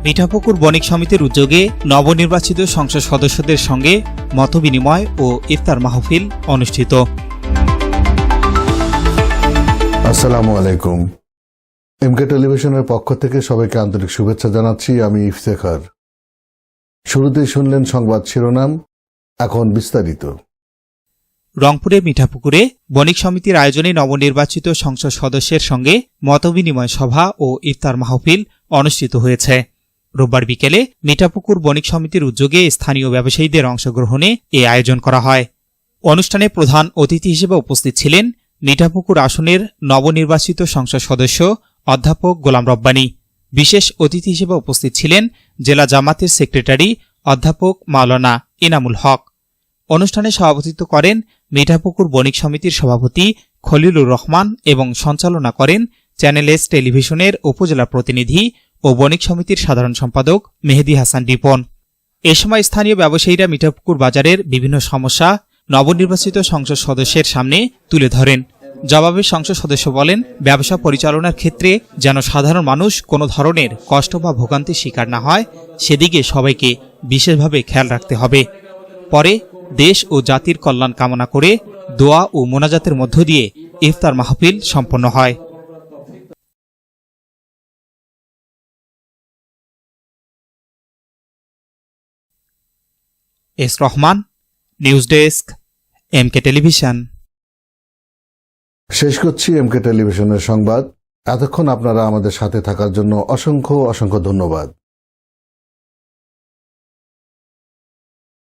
মিঠাপুকুর বণিক সমিতির উদ্যোগে নবনির্বাচিত সংসদ সদস্যদের সঙ্গে মতবিনিময় ও ইফতার মাহফিল অনুষ্ঠিত। আসসালামু আলাইকুম। এমকে টেলিভিশনের পক্ষ থেকে সবাইকে আন্তরিক শুভেচ্ছা জানাচ্ছি। আমি ইফতেখার। শুরুতেই শুনলেন সংবাদ শিরোনাম, এখন বিস্তারিত। রংপুরে মিঠাপুকুরে বণিক সমিতির আয়োজনে নবনির্বাচিত সংসদ সদস্যের সঙ্গে মতবিনিময় সভা ও ইফতার মাহফিল অনুষ্ঠিত হয়েছে। রোববার বিকেলে মিঠাপুকুর বণিক সমিতির উদ্যোগে স্থানীয় ব্যবসায়ীদের অংশগ্রহণে এ আয়োজন করা হয়। অনুষ্ঠানে প্রধান অতিথি হিসেবে উপস্থিত ছিলেন মিঠাপুকুর আসনের নবনির্বাচিত সংসদ সদস্য অধ্যাপক গোলাম রব্বানী। বিশেষ অতিথি হিসেবে উপস্থিত ছিলেন জেলা জামাতের সেক্রেটারি অধ্যাপক মাওলানা ইনামুল হক। অনুষ্ঠানে সভাপতিত্ব করেন মিঠাপুকুর বণিক সমিতির সভাপতি খলিলুর রহমান এবং সঞ্চালনা করেন চ্যানেল এস টেলিভিশনের উপজেলা প্রতিনিধি ও বণিক সমিতির সাধারণ সম্পাদক মেহেদী হাসান রিপন। এ সময় স্থানীয় ব্যবসায়ীরা মিঠাপুকুর বাজারের বিভিন্ন সমস্যা নবনির্বাচিত সংসদ সদস্যের সামনে তুলে ধরেন। জবাবে সংসদ সদস্য বলেন, ব্যবসা পরিচালনার ক্ষেত্রে যেন সাধারণ মানুষ কোনো ধরনের কষ্ট বা ভোগান্তির শিকার না হয়, সেদিকে সবাইকে বিশেষভাবে খেয়াল রাখতে হবে। পরে দেশ ও জাতির কল্যাণ কামনা করে দোয়া ও মোনাজাতের মধ্য দিয়ে ইফতার মাহফিল সম্পন্ন হয়। S Rahman, news desk, MK television. শেষ করছি এমকে টেলিভিশনের সংবাদ। এতক্ষণ আপনারা আমাদের সাথে থাকার জন্য অসংখ্য ধন্যবাদ।